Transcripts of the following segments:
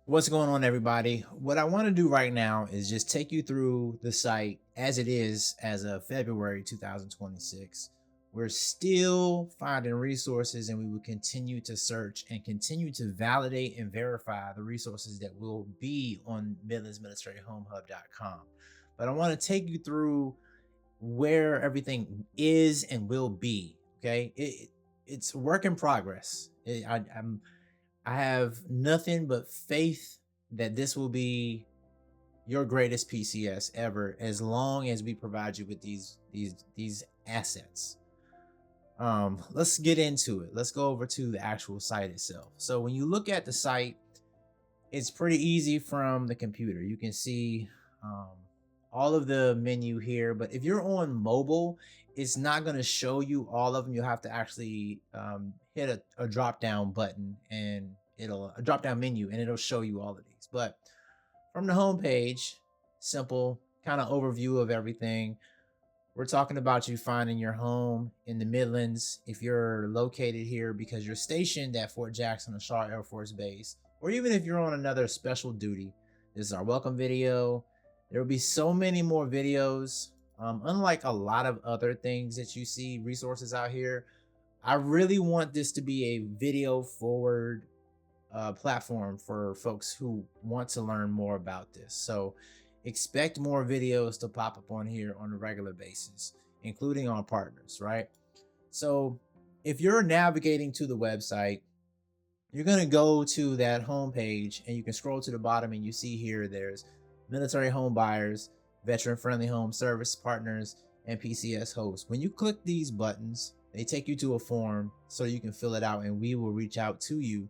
What's going on, everybody? What I want to do right now is just take you through the site as it is as of February 2026. We're still finding resources and we will continue to search and continue to validate and verify the resources that will be on MidlandsMilitaryHomeHub.com. But I want to take you through where everything is and will be. Okay. It's a work in progress. I have nothing but faith that this will be your greatest PCS ever, as long as we provide you with these assets. Let's get into it. Let's go over to the actual site itself. So when you look at the site, it's pretty easy from the computer. You can see um, all of the menu here, but if you're on mobile, it's not going to show you all of them. You'll have to actually hit a drop down button, and it'll a drop down menu, and it'll show you all of these. But from the home page, simple kind of overview of everything. We're talking about you finding your home in the Midlands if you're located here because you're stationed at Fort Jackson or Shaw Air Force Base, or even if you're on another special duty. This is our welcome video. There will be so many more videos. Unlike a lot of other things that you see, resources out here, I really want this to be a video forward platform for folks who want to learn more about this. So expect more videos to pop up on here on a regular basis, including on partners, right? So if you're navigating to the website, you're going to go to that home page and you can scroll to the bottom and you see here there's military home buyers, veteran friendly home service partners, and PCS hosts. When you click these buttons, they take you to a form so you can fill it out and we will reach out to you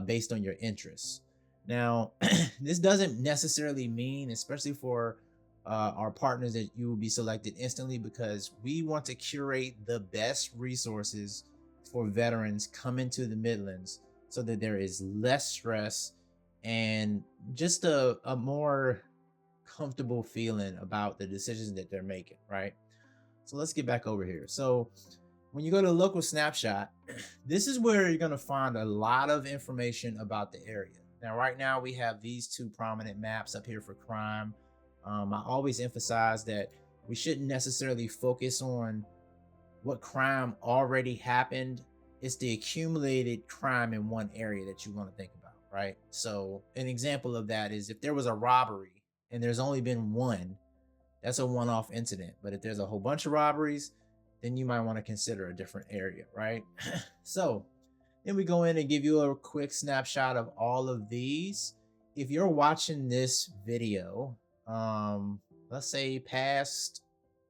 based on your interests. Now, this doesn't necessarily mean, especially for our partners, that you will be selected instantly, because we want to curate the best resources for veterans coming to the Midlands so that there is less stress and just a more comfortable feeling about the decisions that they're making, right? So let's get back over here. So when you go to local snapshot, this is where you're going to find a lot of information about the area. Now, right now, we have these two prominent maps up here for crime. I always emphasize that we shouldn't necessarily focus on what crime already happened. It's the accumulated crime in one area that you want to think about, right? So an example of that is if there was a robbery and there's only been one, that's a one-off incident. But if there's a whole bunch of robberies, then you might want to consider a different area, right? So then we go in and give you a quick snapshot of all of these. If you're watching this video, let's say past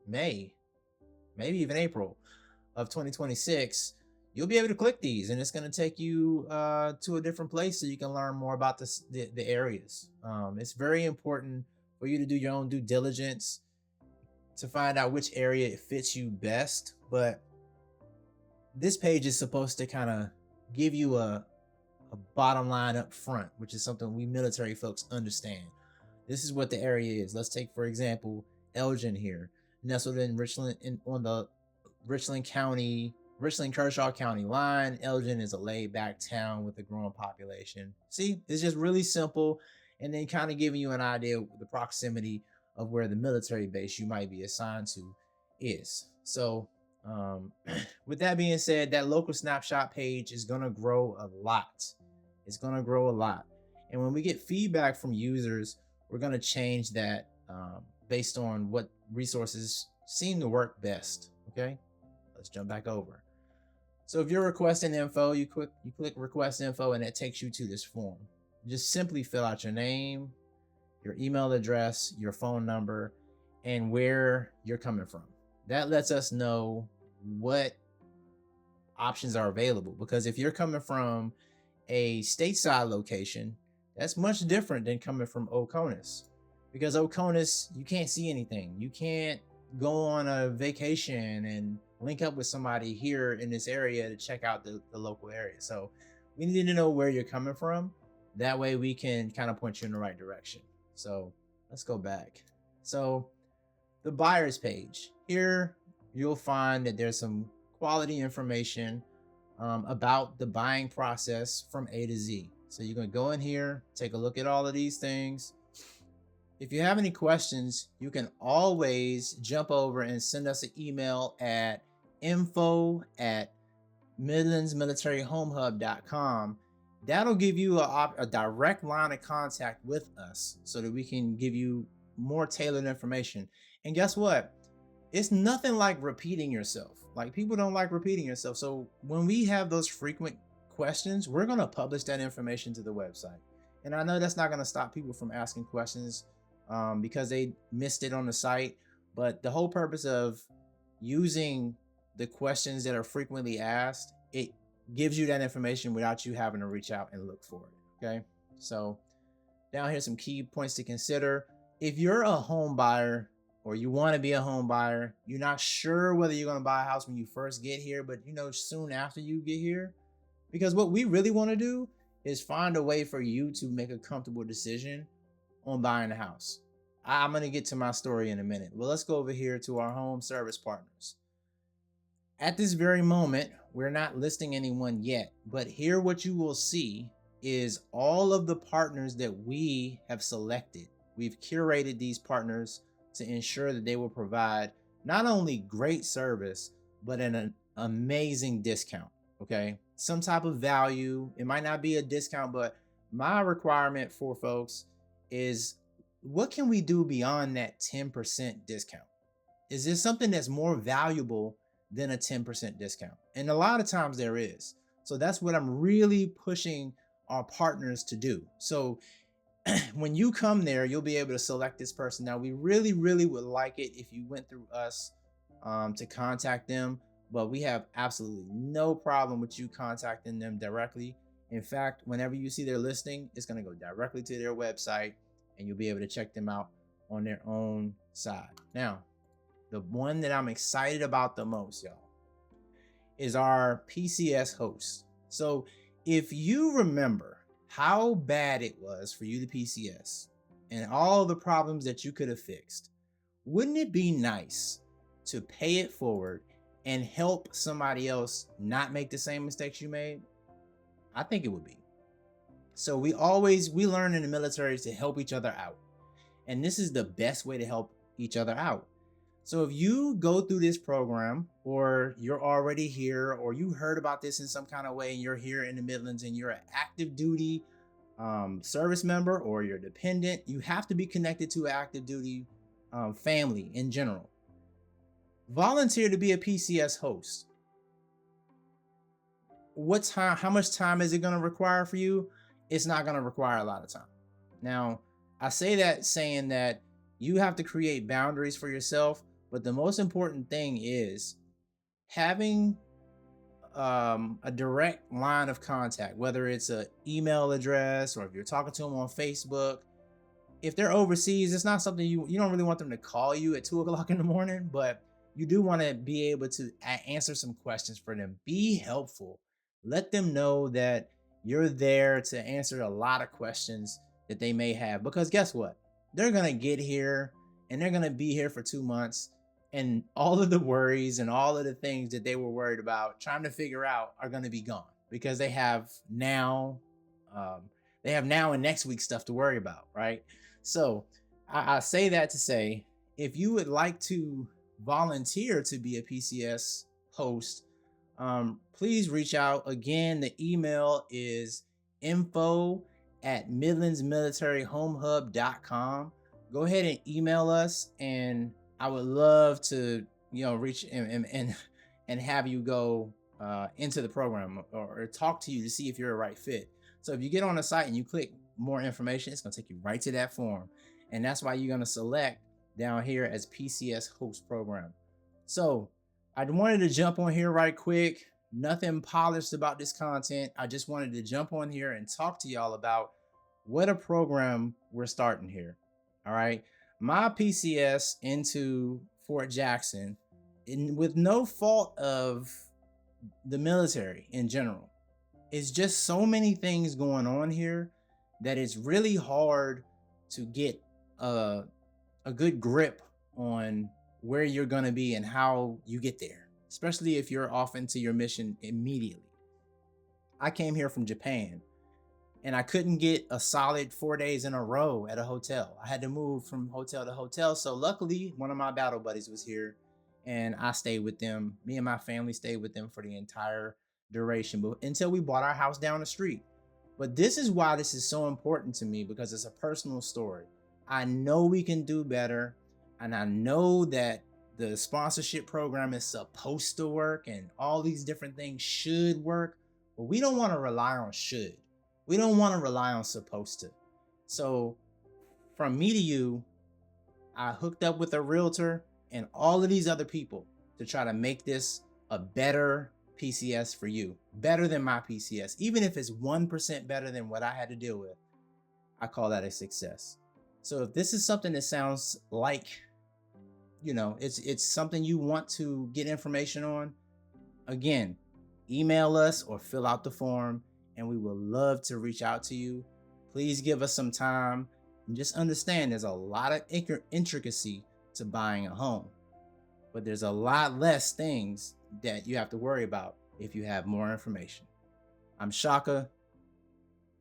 May, maybe even April of 2026, you'll be able to click these and it's going to take you to a different place so you can learn more about the areas. It's very important for you to do your own due diligence to find out which area it fits you best. But this page is supposed to kind of give you a bottom line up front, which is something we military folks understand. This is what the area is. Let's take, for example, Elgin here, nestled in Richland, on the Richland Kershaw County line. Elgin is a laid back town with a growing population. See, it's just really simple. And then kind of giving you an idea of the proximity of where the military base you might be assigned to is. So with that being said, that local snapshot page is going to grow a lot. It's going to grow a lot. And when we get feedback from users, we're going to change that based on what resources seem to work best. Okay, let's jump back over. So if you're requesting info, you click request info and it takes you to this form. Just simply fill out your name, your email address, your phone number, and where you're coming from. That lets us know what options are available, because if you're coming from a stateside location, that's much different than coming from Oconus, because Oconus, you can't see anything. You can't go on a vacation and link up with somebody here in this area to check out the local area. So we need to know where you're coming from. That way we can kind of point you in the right direction. So let's go back. So the buyer's page here, you'll find that there's some quality information about the buying process from A to Z. So you're going to go in here, take a look at all of these things. If you have any questions, you can always jump over and send us an email at info@midlandsmilitaryhomehub.com. That'll give you a direct line of contact with us so that we can give you more tailored information. And guess what? It's nothing like repeating yourself. Like, people don't like repeating yourself. So when we have those frequent questions, we're going to publish that information to the website. And I know that's not going to stop people from asking questions because they missed it on the site. But the whole purpose of using the questions that are frequently asked, it gives you that information without you having to reach out and look for it. Okay. So down here, some key points to consider. If you're a home buyer or you want to be a home buyer, you're not sure whether you're going to buy a house when you first get here, but soon after you get here, because what we really want to do is find a way for you to make a comfortable decision on buying a house. I'm going to get to my story in a minute. Well, let's go over here to our home service partners. At this very moment, we're not listing anyone yet, but here what you will see is all of the partners that we have selected. We've curated these partners to ensure that they will provide not only great service, but an amazing discount. Okay. Some type of value. It might not be a discount, but my requirement for folks is, what can we do beyond that 10% discount? Is there something that's more valuable than a 10% discount? And a lot of times there is. So that's what I'm really pushing our partners to do. So when you come there, you'll be able to select this person. Now, we really, really would like it if you went through us to contact them, but we have absolutely no problem with you contacting them directly. In fact, whenever you see their listing, it's going to go directly to their website and you'll be able to check them out on their own side. Now, the one that I'm excited about the most, y'all, is our PCS host. So if you remember how bad it was for you to PCS and all the problems that you could have fixed, wouldn't it be nice to pay it forward and help somebody else not make the same mistakes you made? I think it would be. So we learn in the military to help each other out. And this is the best way to help each other out. So if you go through this program, or you're already here, or you heard about this in some kind of way and you're here in the Midlands and you're an active duty service member or you're dependent, you have to be connected to an active duty family in general. Volunteer to be a PCS host. How much time is it going to require for you? It's not going to require a lot of time. Now, I say that saying that you have to create boundaries for yourself, but the most important thing is having a direct line of contact, whether it's an email address or if you're talking to them on Facebook. If they're overseas, it's not something you don't really want them to call you at 2:00 in the morning, but you do want to be able to answer some questions for them. Be helpful. Let them know that you're there to answer a lot of questions that they may have, because guess what? They're going to get here and they're going to be here for 2 months, and all of the worries and all of the things that they were worried about trying to figure out are going to be gone, because they have now and next week stuff to worry about, right? So I say that to say, if you would like to volunteer to be a PCS host, please reach out. Again, the email is info@midlandsmilitaryhomehub.com. Go ahead and email us, and I would love to reach and have you go into the program or talk to you to see if you're a right fit. So if you get on the site and you click more information, it's going to take you right to that form, and that's why you're going to select down here as PCS host program. So I wanted to jump on here right quick. Nothing polished about this content. I just wanted to jump on here and talk to y'all about what a program we're starting here. All right. My PCS into Fort Jackson, with no fault of the military in general, it's just so many things going on here that it's really hard to get a good grip on where you're going to be and how you get there, especially if you're off into your mission immediately. I came here from Japan, and I couldn't get a solid 4 days in a row at a hotel. I had to move from hotel to hotel. So luckily, one of my battle buddies was here, and I stayed with them. Me and my family stayed with them for the entire duration, but until we bought our house down the street. But this is why this is so important to me, because it's a personal story. I know we can do better, and I know that the sponsorship program is supposed to work and all these different things should work, but we don't want to rely on should. We don't want to rely on supposed to. So, from me to you, I hooked up with a realtor and all of these other people to try to make this a better PCS for you, better than my PCS. Even if it's 1% better than what I had to deal with, I call that a success. So if this is something that sounds like, it's something you want to get information on, again, email us or fill out the form, and we will love to reach out to you. Please give us some time, and just understand there's a lot of intricacy to buying a home, but there's a lot less things that you have to worry about if you have more information. I'm Shaka.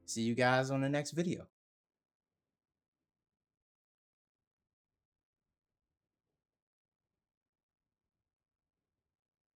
See you guys on the next video.